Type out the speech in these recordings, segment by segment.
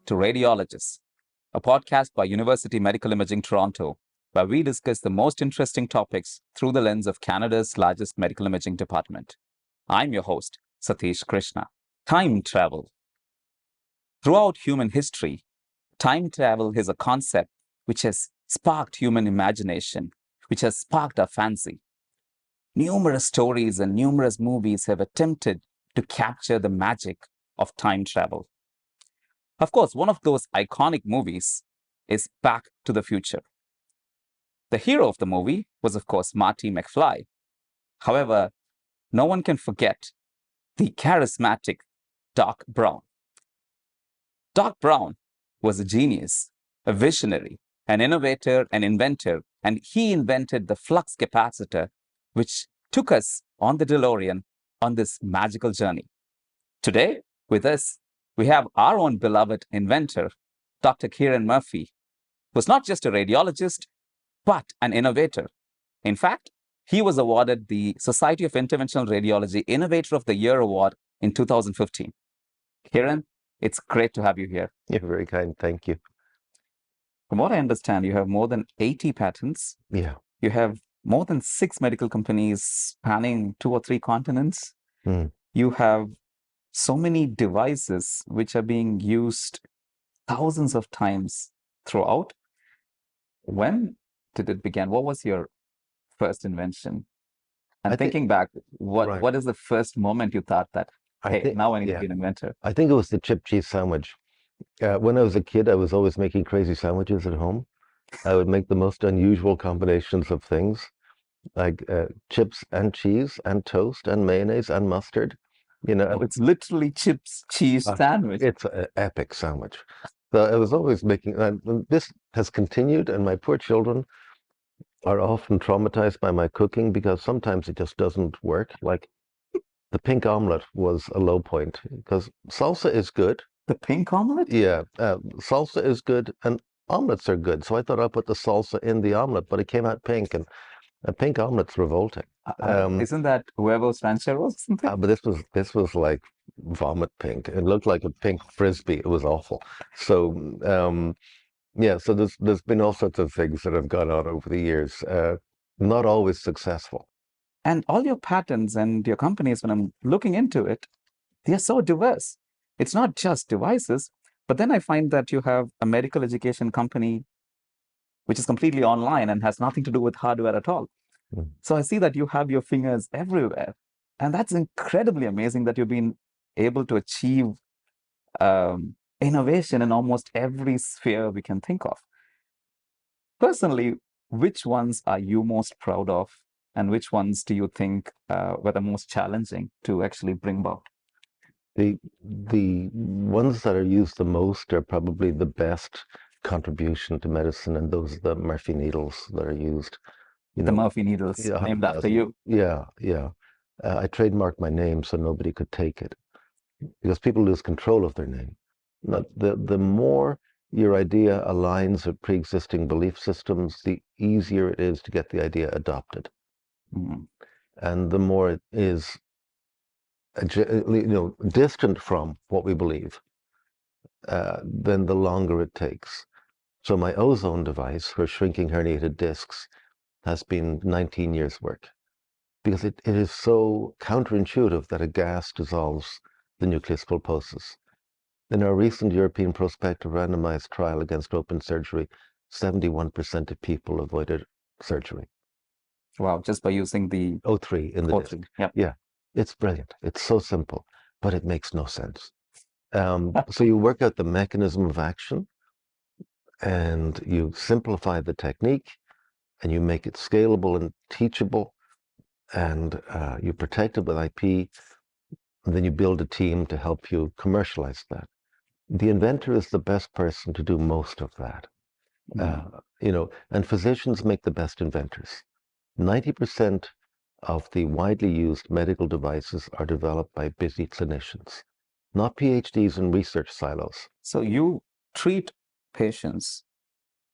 to Radiologists, a podcast by University Medical Imaging Toronto, where we discuss the most interesting topics through the lens of Canada's largest medical imaging department. I'm your host, Satheesh Krishna. Time travel. Throughout human history, time travel is a concept which has sparked human imagination, which has sparked our fancy. Numerous stories and numerous movies have attempted to capture the magic of time travel. Of course, one of those iconic movies is Back to the Future. The hero of the movie was, of course, Marty McFly. However, no one can forget the charismatic Doc Brown. Doc Brown was a genius, a visionary, an innovator, an inventor, and he invented the flux capacitor, which took us on the DeLorean on this magical journey. Today, with us, we have our own beloved inventor, Dr. Kieran Murphy, who's not just a radiologist, but an innovator. In fact, he was awarded the Society of Interventional Radiology Innovator of the Year Award in 2015. Kieran, it's great to have you here. You're very kind. Thank you. From what I understand, you have more than 80 patents. Yeah. You have more than 6 medical companies spanning 2 or 3 continents. You have so many devices which are being used thousands of times throughout. When did it begin? What was your first invention? And thinking back, what is the first moment you thought that, hey, now I need to be an inventor? I think it was the chip cheese sandwich. When I was a kid, I was always making crazy sandwiches at home. I would make the most unusual combinations of things, like chips and cheese and toast and mayonnaise and mustard. You know, it's literally chips, cheese sandwich. It's an epic sandwich. So I was always making, and this has continued, and my poor children are often traumatized by my cooking because sometimes it just doesn't work. Like the pink omelet was a low point because salsa is good. The pink omelet? Yeah, salsa is good and omelets are good. So I thought I'd put the salsa in the omelet, but it came out pink, and a pink omelet's revolting. Isn't that huevos rancheros or something? But this was like vomit pink. It looked like a pink frisbee. It was awful. So yeah, so there's been all sorts of things that have gone on over the years, not always successful. And all your patents and your companies, when I'm looking into it, they're so diverse. It's not just devices, but then I find that you have a medical education company which is completely online and has nothing to do with hardware at all. So I see that you have your fingers everywhere. And that's incredibly amazing that you've been able to achieve innovation in almost every sphere we can think of. Personally, which ones are you most proud of, and which ones do you think were the most challenging to actually bring about? The ones that are used the most are probably the best contribution to medicine, and those are the Murphy needles that are used. You know, the Murphy needles, named after you. Yeah, yeah. I trademarked my name so nobody could take it, because people lose control of their name. The more your idea aligns with pre-existing belief systems, the easier it is to get the idea adopted. And the more it is, distant from what we believe, then the longer it takes. So my ozone device for shrinking herniated discs has been 19 years' work, because it is so counterintuitive that a gas dissolves the nucleus pulposus. In our recent European prospective randomized trial against open surgery, 71% of people avoided surgery. Wow, just by using the O3 in the O3. disc. Yep. Yeah, it's brilliant. It's so simple, but it makes no sense. So you work out the mechanism of action, and you simplify the technique, and you make it scalable and teachable, and you protect it with IP, and then you build a team to help you commercialize that. The inventor is the best person to do most of that. And physicians make the best inventors. 90% of the widely used medical devices are developed by busy clinicians, not PhDs in research silos. So you treat patients,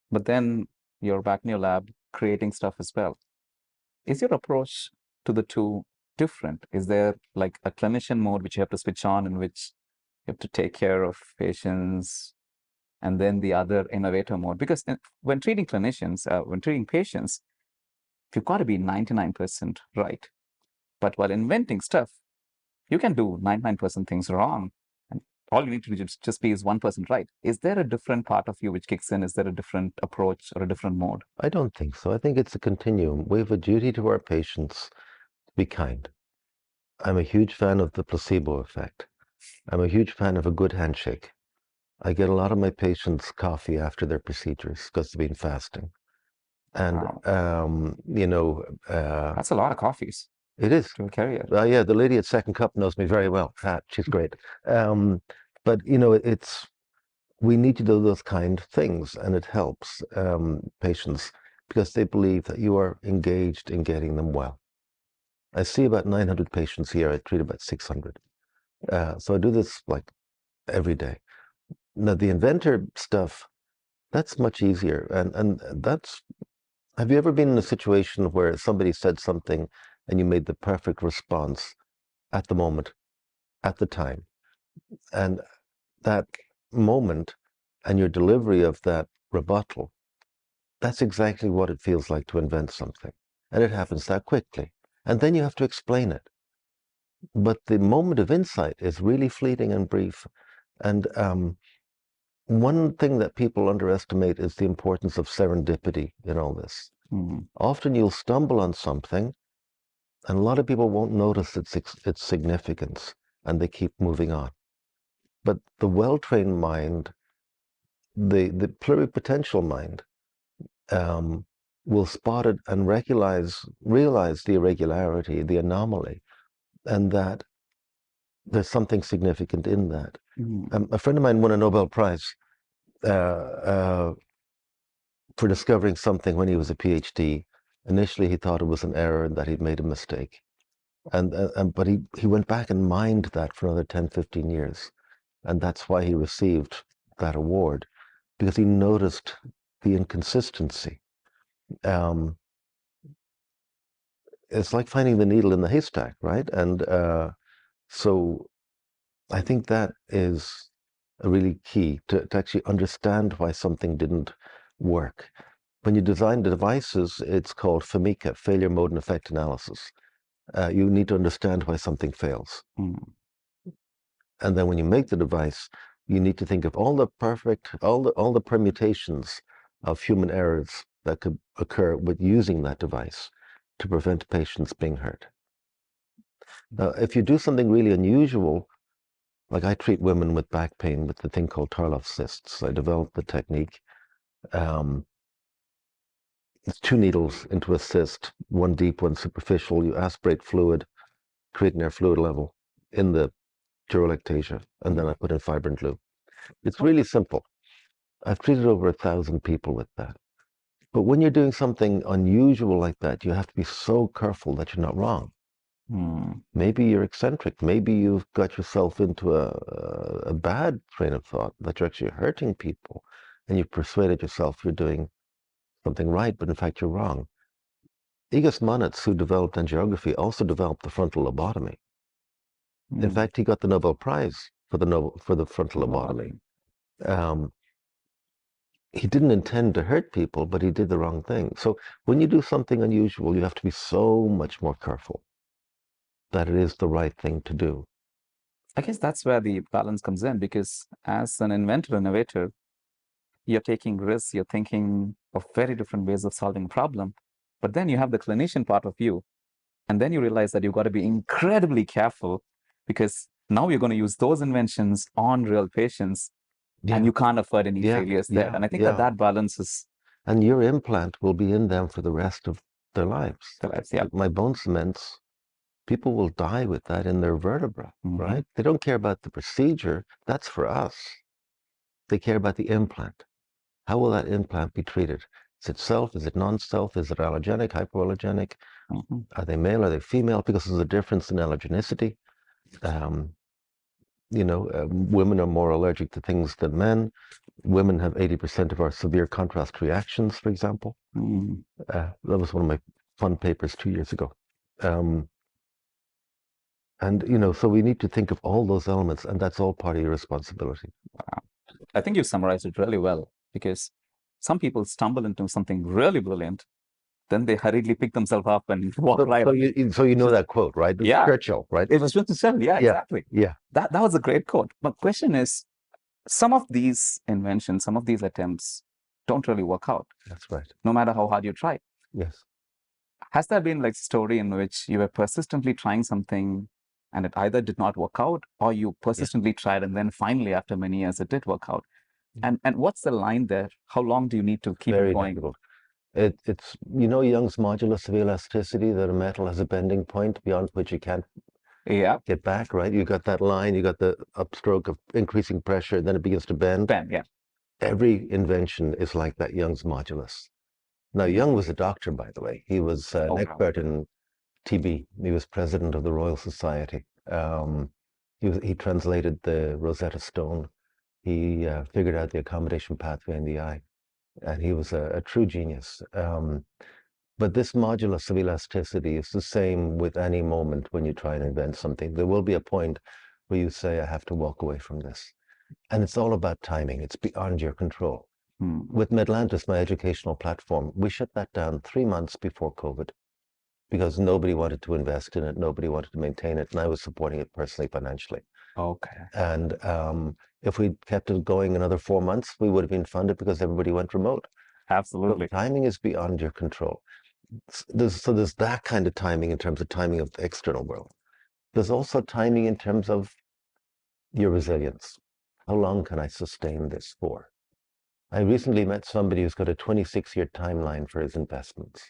but then you're back in your lab creating stuff as well. Is your approach to the two different? Is there like a clinician mode which you have to switch on, in which you have to take care of patients and then the other innovator mode. Because when treating clinicians, when treating patients, you've got to be 99% right. But while inventing stuff, you can do 99% things wrong. And all you need to do just be is 1% right. Is there a different part of you which kicks in? Is there a different approach or a different mode? I don't think so. I think it's a continuum. We have a duty to our patients to be kind. I'm a huge fan of the placebo effect. I'm a huge fan of a good handshake. I get a lot of my patients coffee after their procedures because they've been fasting. And, Wow. That's a lot of coffees it is. to a carrier. Yeah, the lady at Second Cup knows me very well. She's great. But, we need to do those kind of things, and it helps patients because they believe that you are engaged in getting them well. I see about 900 patients here. I treat about 600. So I do this like every day. Now, the inventor stuff, that's much easier. And have you ever been in a situation where somebody said something and you made the perfect response at the moment, at the time? And that moment and your delivery of that rebuttal, that's exactly what it feels like to invent something. And it happens that quickly. And then you have to explain it. But the moment of insight is really fleeting and brief. And one thing that people underestimate is the importance of serendipity in all this. Often you'll stumble on something, and a lot of people won't notice its significance, and they keep moving on. But the well-trained mind, the pluripotential mind, will spot it and realize the irregularity, the anomaly, and that there's something significant in that. A friend of mine won a Nobel Prize for discovering something when he was a PhD. Initially, he thought it was an error and that he'd made a mistake. But he went back and mined that for another 10, 15 years. And that's why he received that award, because he noticed the inconsistency. It's like finding the needle in the haystack, right? And so I think that is a really key to actually understand why something didn't work. When you design the devices, it's called FMECA, failure mode and effect analysis. You need to understand why something fails. And then when you make the device, you need to think of all the permutations of human errors that could occur with using that device to prevent patients being hurt. Now, if you do something really unusual, like I treat women with back pain with the thing called Tarlov cysts. I developed the technique. It's 2 needles into a cyst, one deep, one superficial. You aspirate fluid, create an air fluid level in the dural ectasia, and then I put in fibrin glue. It's really simple. I've treated over 1,000 people with that. But when you're doing something unusual like that, you have to be so careful that you're not wrong. Maybe you're eccentric. Maybe you've got yourself into a bad train of thought that you're actually hurting people, and you've persuaded yourself you're doing something right, but in fact you're wrong. Egis Monitz, who developed angiography, also developed the frontal lobotomy. In fact, he got the Nobel Prize for the frontal lobotomy. He didn't intend to hurt people, but he did the wrong thing. So when you do something unusual, you have to be so much more careful that it is the right thing to do. I guess that's where the balance comes in, because as an inventor, innovator, you're taking risks, you're thinking of very different ways of solving a problem. But then you have the clinician part of you, and then you realize that you've got to be incredibly careful, because now you're going to use those inventions on real patients, and you can't afford any failures there. And I think that balance is... And your implant will be in them for the rest of their lives. My bone cements, people will die with that in their vertebra, right? They don't care about the procedure. That's for us. They care about the implant. How will that implant be treated? Is it self? Is it non-self? Is it allergenic, hypoallergenic? Are they male? Are they female? Because there's a difference in allergenicity. Women are more allergic to things than men. Women have 80% of our severe contrast reactions, for example. That was one of my fun papers 2 years ago. So we need to think of all those elements, and that's all part of your responsibility. Wow. I think you summarized it really well, because some people stumble into something really brilliant, then they hurriedly pick themselves up and walk right on. So you know that quote, right? It's Yeah, Churchill, right? it was Winston. Yeah, Yeah, exactly. yeah, That was a great quote. But question is, some of these inventions, some of these attempts don't really work out, that's right. no matter how hard you try. Yes. Has there been like a story in which you were persistently trying something and it either did not work out, or you persistently tried and then finally after many years it did work out? And what's the line there? How long do you need to keep it Very going? difficult. It's Young's modulus of elasticity, that a metal has a bending point beyond which you can't Yeah, get back, right? You got that line, you got the upstroke of increasing pressure, then it begins to bend. Ben, yeah. Every invention is like that Young's modulus. Now, Young was a doctor, by the way. He was an Oh, wow. expert in TB. He was president of the Royal Society. He translated the Rosetta Stone. He figured out the accommodation pathway in the eye, and he was a true genius. But this modulus of elasticity is the same with any moment when you try and invent something. There will be a point where you say, I have to walk away from this. And it's all about timing. It's beyond your control. With Medlantis, my educational platform, we shut that down 3 months before COVID because nobody wanted to invest in it. Nobody wanted to maintain it. And I was supporting it personally, financially. Okay. And if we'd kept it going another 4 months, we would have been funded because everybody went remote. Absolutely. So timing is beyond your control. There's that kind of timing in terms of timing of the external world. There's also timing in terms of your resilience. How long can I sustain this for? I recently met somebody who's got a 26-year timeline for his investments.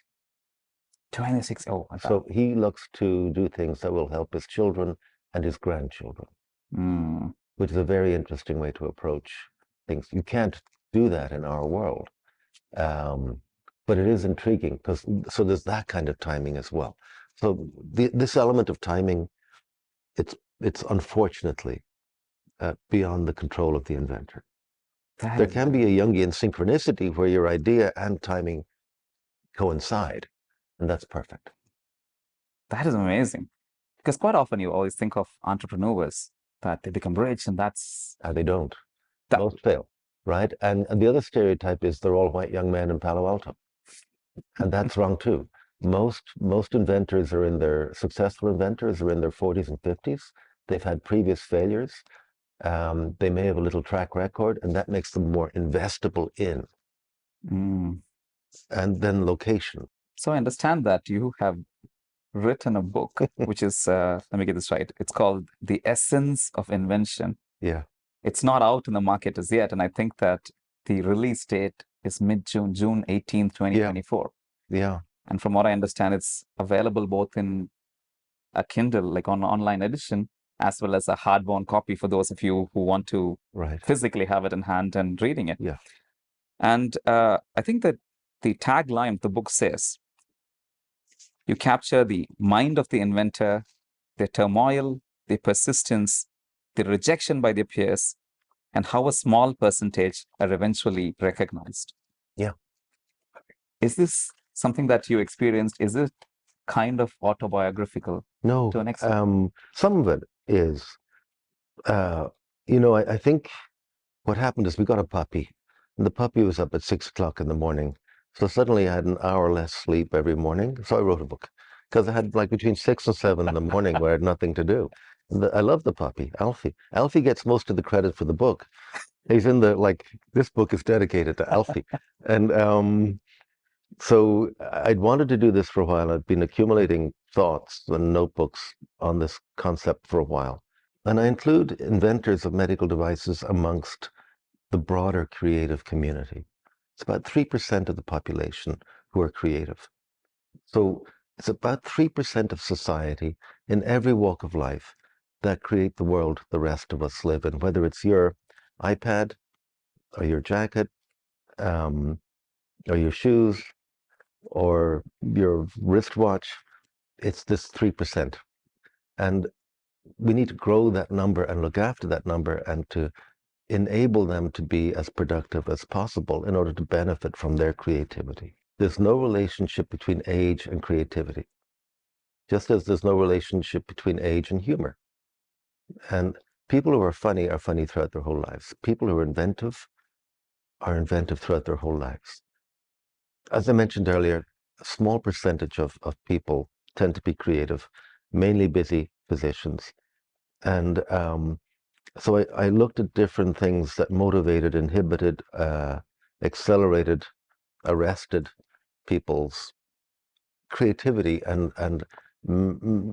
26. Oh, my God. So he looks to do things that will help his children and his grandchildren, which is a very interesting way to approach things. You can't do that in our world. But it is intriguing because there's that kind of timing as well. So this element of timing, it's unfortunately beyond the control of the inventor. There can be a Jungian synchronicity where your idea and timing coincide, and that's perfect. That is amazing. Because quite often you always think of entrepreneurs that they become rich and that's... They don't. Most fail, right? And the other stereotype is they're all white young men in Palo Alto. And that's wrong too. Most inventors successful inventors are in their 40s and 50s. They've had previous failures. They may have a little track record, and that makes them more investable in. And then location. So I understand that you have written a book, which is, let me get this right. It's called The Essence of Invention. Yeah. It's not out in the market as yet. And I think that the release date is mid-June, June 18th, 2024. Yeah. And from what I understand, it's available both in a Kindle, like on online edition, as well as a hardbound copy for those of you who want to physically have it in hand and reading it. Yeah. And I think that the tagline of the book says, you capture the mind of the inventor, their turmoil, their persistence, their rejection by their peers, and how a small percentage are eventually recognized. Yeah. Is this something that you experienced? Is it kind of autobiographical? No. To an extent? Some of it is. I think what happened is we got a puppy, and the puppy was up at 6 o'clock in the morning. So suddenly I had an hour less sleep every morning. So I wrote a book because I had like between 6 and 7 in the morning where I had nothing to do. I love the puppy, Alfie. Alfie gets most of the credit for the book. He's in this book is dedicated to Alfie. And so I'd wanted to do this for a while. I'd been accumulating thoughts and notebooks on this concept for a while. And I include inventors of medical devices amongst the broader creative community. It's about 3% of the population who are creative. So it's about 3% of society in every walk of life that create the world the rest of us live in, whether it's your iPad or your jacket or your shoes or your wristwatch. It's this 3%. And we need to grow that number and look after that number and to enable them to be as productive as possible in order to benefit from their creativity. There's no relationship between age and creativity, just as there's no relationship between age and humor. And People who are funny throughout their whole lives. People who are inventive throughout their whole lives. As I mentioned earlier, a small percentage of people tend to be creative, mainly busy physicians. And so I looked at different things that motivated, inhibited, accelerated, arrested people's creativity and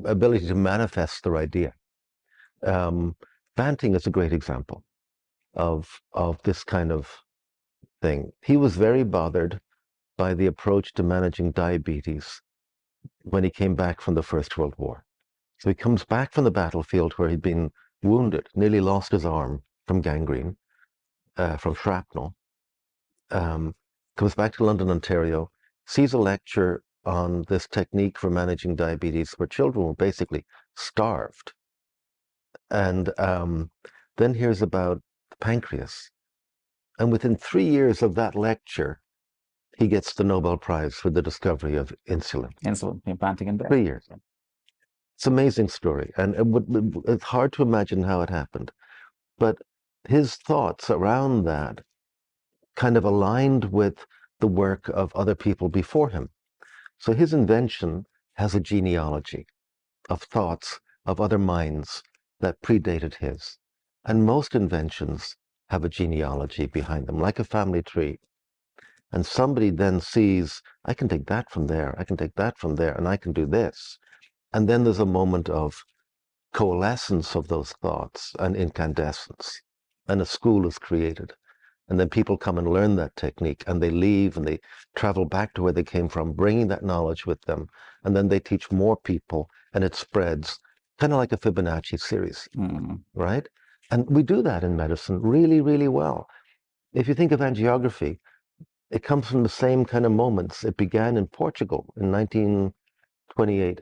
ability to manifest their idea. Banting is a great example of this kind of thing. He was very bothered by the approach to managing diabetes when he came back from the First World War. So he comes back from the battlefield where he'd been wounded, nearly lost his arm from gangrene, from shrapnel, comes back to London, Ontario, sees a lecture on this technique for managing diabetes where children were basically starved. And then hears about the pancreas. And within 3 years of that lecture, he gets the Nobel Prize for the discovery of insulin. Insulin, implanting in there. 3 years. It's an amazing story. And it's hard to imagine how it happened. But his thoughts around that kind of aligned with the work of other people before him. So his invention has a genealogy of thoughts of other minds that predated his. And most inventions have a genealogy behind them, like a family tree. And somebody then sees, I can take that from there, I can take that from there, and I can do this. And then there's a moment of coalescence of those thoughts and incandescence, and a school is created. And then people come and learn that technique, and they leave and they travel back to where they came from, bringing that knowledge with them. And then they teach more people, and it spreads, kind of like a Fibonacci series, right? And we do that in medicine really, really well. If you think of angiography, it comes from the same kind of moments. It began in Portugal in 1928,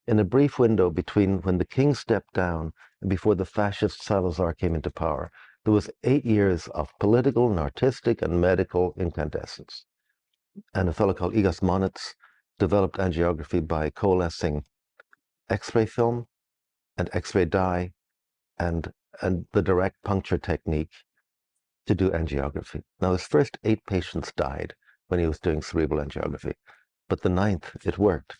in a brief window between when the king stepped down and before the fascist Salazar came into power. There was 8 years of political and artistic and medical incandescence. And a fellow called Igas Monitz developed angiography by coalescing X-ray film and X-ray dye and the direct puncture technique to do angiography. Now, his first 8 patients died when he was doing cerebral angiography, but the 9th, it worked.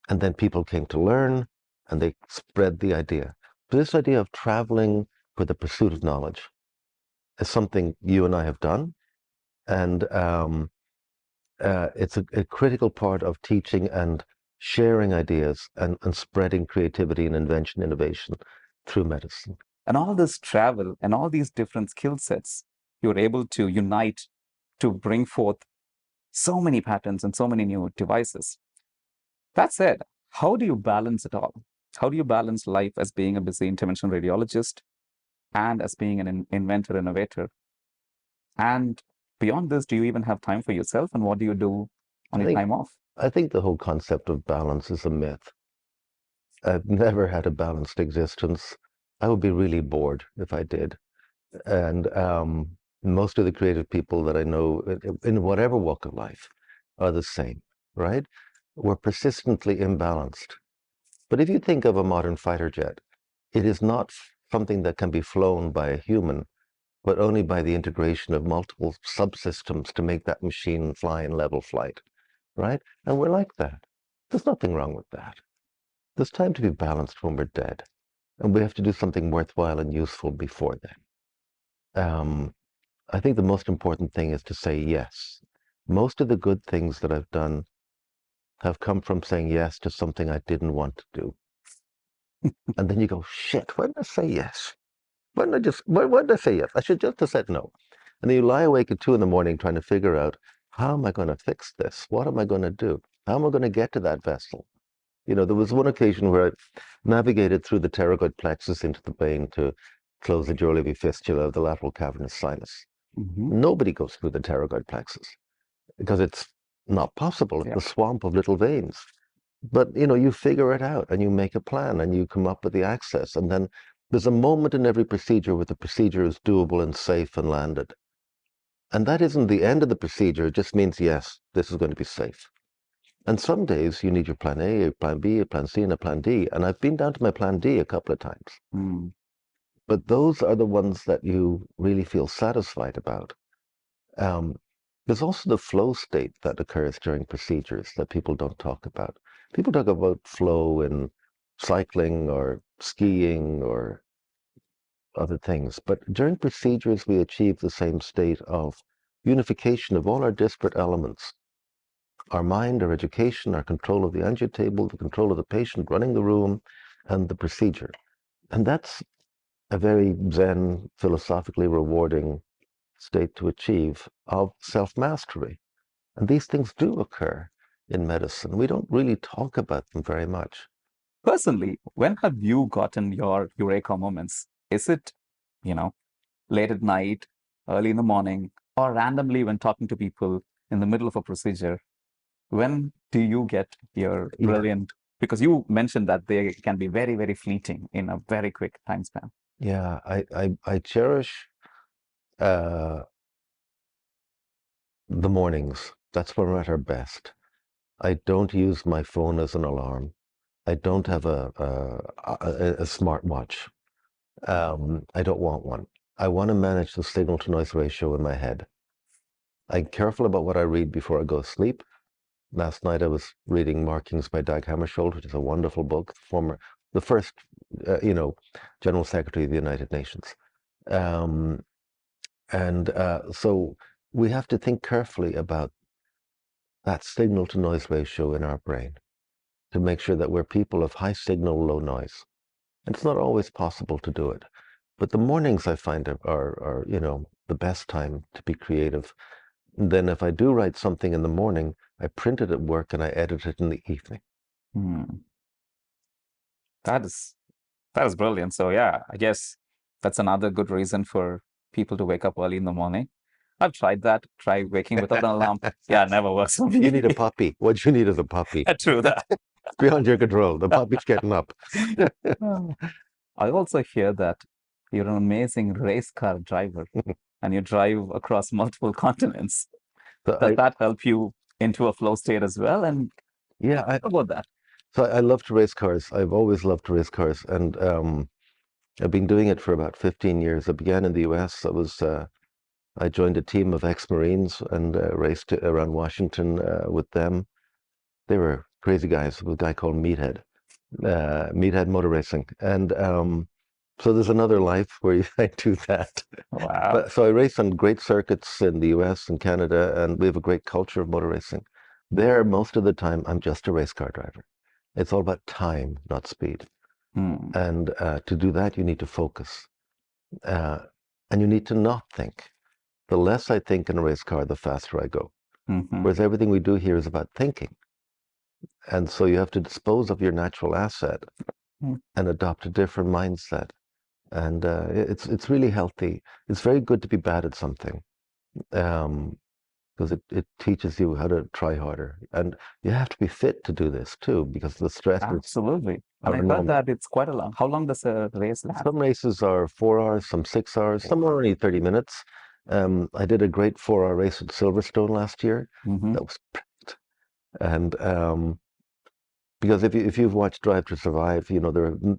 And then people came to learn, and they spread the idea. So this idea of traveling for the pursuit of knowledge is something you and I have done, and it's a critical part of teaching and sharing ideas and spreading creativity and invention, innovation through medicine. And all this travel and all these different skill sets, you're able to unite to bring forth so many patterns and so many new devices. That said, how do you balance it all? How do you balance life as being a busy interventional radiologist and as being an inventor, innovator? And beyond this, do you even have time for yourself? And what do you do on your time off? I think the whole concept of balance is a myth. I've never had a balanced existence. I would be really bored if I did. And most of the creative people that I know in whatever walk of life are the same, right? We're persistently imbalanced. But if you think of a modern fighter jet, it is not something that can be flown by a human, but only by the integration of multiple subsystems to make that machine fly in level flight, right? And we're like that. There's nothing wrong with that. There's time to be balanced when we're dead, and we have to do something worthwhile and useful before then. I think the most important thing is to say yes. Most of the good things that I've done have come from saying yes to something I didn't want to do. And then you go, shit, why did I say yes? Why did I say yes? I should just have said no. And then you lie awake at 2 a.m. trying to figure out, how am I going to fix this? What am I going to do? How am I going to get to that vessel? You know, there was one occasion where I navigated through the pterygoid plexus into the brain to close the durallabii fistula of the lateral cavernous sinus. Nobody goes through the pterygoid plexus because it's not possible. It's a swamp of little veins. But, you know, you figure it out and you make a plan and you come up with the access. And then there's a moment in every procedure where the procedure is doable and safe and landed. And that isn't the end of the procedure. It just means, yes, this is going to be safe. And some days you need your plan A, a plan B, a plan C, and a plan D. And I've been down to my plan D a couple of times. but those are the ones that you really feel satisfied about. Um, there's also the flow state that occurs during procedures that people don't talk about. People talk about flow in cycling or skiing or other things, but during procedures we achieve the same state of unification of all our disparate elements. Our mind, our education, our control of the angio table, the control of the patient running the room, and the procedure. And that's a very Zen, philosophically rewarding state to achieve of self-mastery. And these things do occur in medicine. We don't really talk about them very much. Personally, when have you gotten your eureka moments? Is it, you know, late at night, early in the morning, or randomly when talking to people in the middle of a procedure? When do you get your Yeah. brilliant? Because you mentioned that they can be very, very fleeting in a very quick time span. Yeah, I cherish the mornings. That's when we're at our best. I don't use my phone as an alarm. I don't have a smartwatch. I don't want one. I want to manage the signal to noise ratio in my head. I'm careful about what I read before I go to sleep. Last night I was reading Markings by Dag Hammarskjöld, which is a wonderful book, the first, General Secretary of the United Nations. So we have to think carefully about that signal to noise ratio in our brain to make sure that we're people of high signal, low noise. And it's not always possible to do it. But the mornings I find are the best time to be creative. And then if I do write something in the morning, I print it at work and I edit it in the evening. Hmm. That is brilliant. So yeah, I guess that's another good reason for people to wake up early in the morning. I've tried that. Try waking without an alarm. Yeah, it never works for me. You need a puppy. What you need is a puppy. True that. It's beyond your control. The puppy's getting up. I also hear that you're an amazing race car driver and you drive across multiple continents. So Does that help you into a flow state as well? And yeah, how about that? so I love to race cars. I've always loved to race cars, and I've been doing it for about 15 years. I began in the US. I joined a team of ex-Marines and raced around Washington with them. They were crazy guys. There was a guy called Meathead Motor Racing. And so there's another life where I do that. Wow. So I race on great circuits in the US and Canada, and we have a great culture of motor racing. There, most of the time, I'm just a race car driver. It's all about time, not speed. Hmm. And to do that, you need to focus. And you need to not think. The less I think in a race car, the faster I go. Mhm. Whereas everything we do here is about thinking. And so you have to dispose of your natural asset Mm. and adopt a different mindset. And it's really healthy. It's very good to be bad at something because it teaches you how to try harder. And you have to be fit to do this too, because the stresses Absolutely. And are I heard enormous. that it's quite a long. How long does a race last? Some races are 4 hours, some 6 hours, some are only 30 minutes. I did a great 4-hour race at Silverstone last year. Mhm. That was brilliant. And because if you've watched Drive to Survive,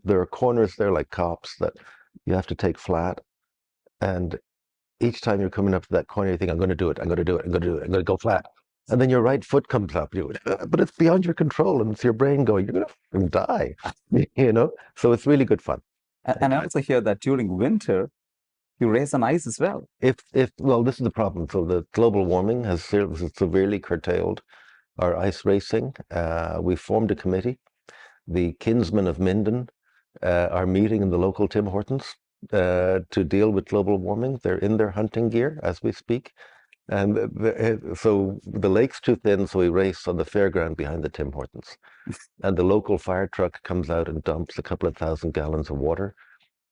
there are corners there like cops that you have to take flat, and each time you're coming up to that corner, you think, I'm going to do it, I'm going to do it, I'm going to do it, I'm going to go flat. And then your right foot comes up, but it's beyond your control, and it's your brain going, you're going to die, So it's really good fun. And I also hear that during winter, you race on ice as well. Well, this is the problem. So the global warming has severely curtailed our ice racing. We formed a committee. The kinsmen of Minden are meeting in the local Tim Hortons to deal with global warming. They're in their hunting gear as we speak. And so the lake's too thin, so we race on the fairground behind the Tim Hortons. And the local fire truck comes out and dumps a couple of 1,000 gallons of water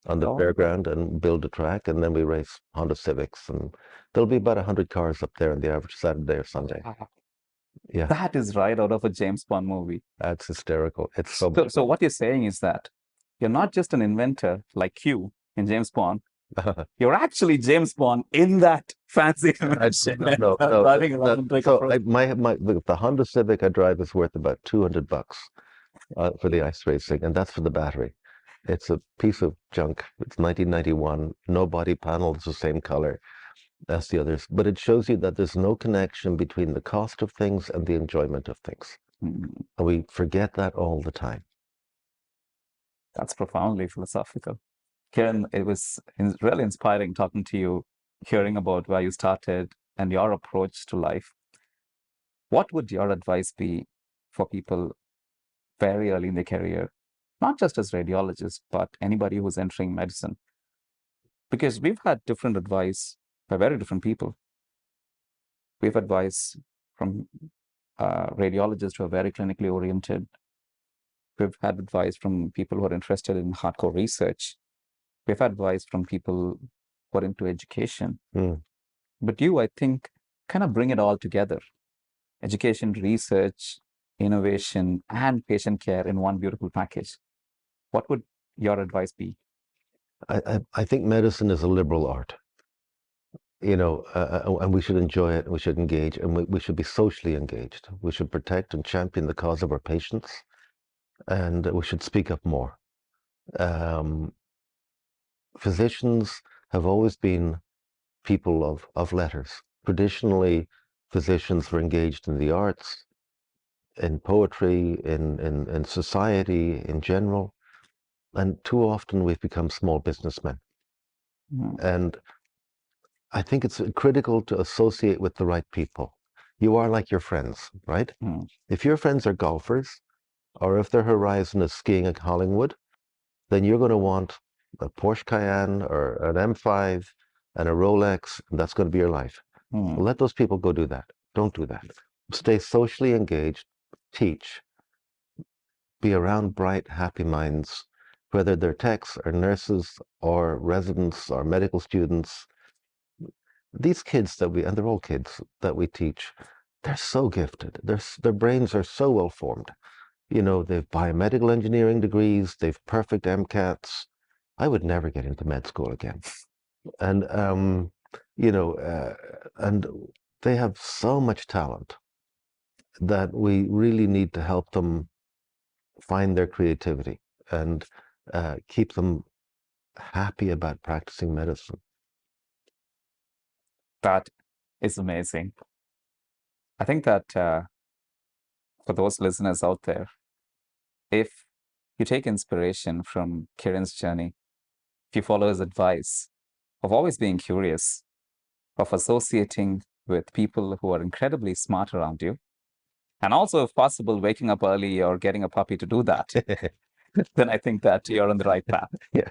on the fairground and build a track. And then we race Honda Civics. And there'll be about 100 cars up there on the average Saturday or Sunday. Yeah, That is right out of a James Bond movie. that's hysterical. It's so much So what you're saying is that you're not just an inventor like Q in James Bond. fun. You're actually James Bond in that fancy invention. No. Driving around and take a So photo. the Honda Civic I drive is worth about $200 for the ice racing, and that's for the battery. It's a piece of junk. It's 1991. No body panel is the same color as the others. But it shows you that there's no connection between the cost of things and the enjoyment of things. Mm, And we forget that all the time. that's profoundly philosophical. Kieran, it was really inspiring talking to you, hearing about where you started and your approach to life. What would your advice be for people very early in their career, not just as radiologists, but anybody who's entering medicine? Because we've had different advice by very different people. We've advice from radiologists who are very clinically oriented. We've had advice from people who are interested in hardcore research. We've had advice from people who are into education. Mm. But you, I think, kind of bring it all together. Education, research, innovation, and patient care in one beautiful package. What would your advice be? I think medicine is a liberal art, and we should enjoy it, and we should engage, and we should be socially engaged. We should protect and champion the cause of our patients, and we should speak up more. Physicians have always been people of letters. Traditionally, physicians were engaged in the arts, in poetry, in society in general, and too often we've become small businessmen. Mm, And I think it's critical to associate with the right people. You are like your friends, right? mm, If your friends are golfers, or if their horizon is skiing at Collingwood, then you're going to want a Porsche Cayenne or an M5 and a Rolex, and that's going to be your life. mm. Let those people go do that. Don't do that. Stay socially engaged, teach, be around bright, happy minds, whether they're techs or nurses or residents or medical students. These kids and they're all kids that we teach, they're so gifted. Their brains are so well formed. They've biomedical engineering degrees, they've perfect MCATs. I would never get into med school again. And, and they have so much talent that we really need to help them find their creativity and keep them happy about practicing medicine. That is amazing. I think that for those listeners out there, if you take inspiration from Kieran's journey, if you follow his advice of always being curious, of associating with people who are incredibly smart around you, and also, if possible, waking up early or getting a puppy to do that, then I think that you're on the right path. Yeah.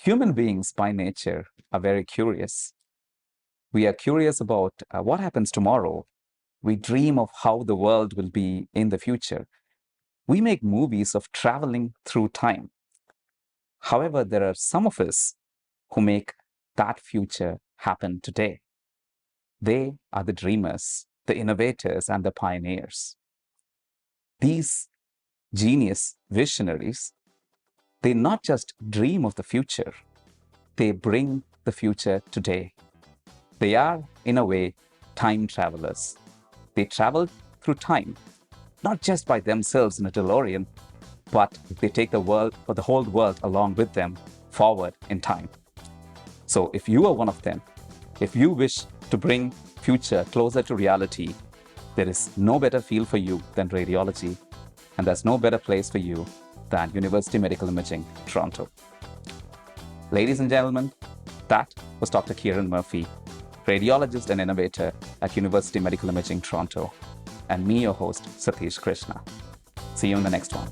Human beings by nature are very curious. We are curious about what happens tomorrow. We dream of how the world will be in the future. We make movies of traveling through time. However, there are some of us who make that future happen today. They are the dreamers, the innovators, and the pioneers. These genius visionaries, they not just dream of the future, they bring the future today. They are, in a way, time travelers. They travel through time, not just by themselves in a DeLorean, but they take the world or the whole world along with them forward in time. So if you are one of them, if you wish to bring future closer to reality, there is no better field for you than radiology, and there's no better place for you than University Medical Imaging, Toronto. Ladies and gentlemen, that was Dr. Kieran Murphy, radiologist and innovator at University Medical Imaging, Toronto, and me, your host, Satheesh Krishna. See you in the next one.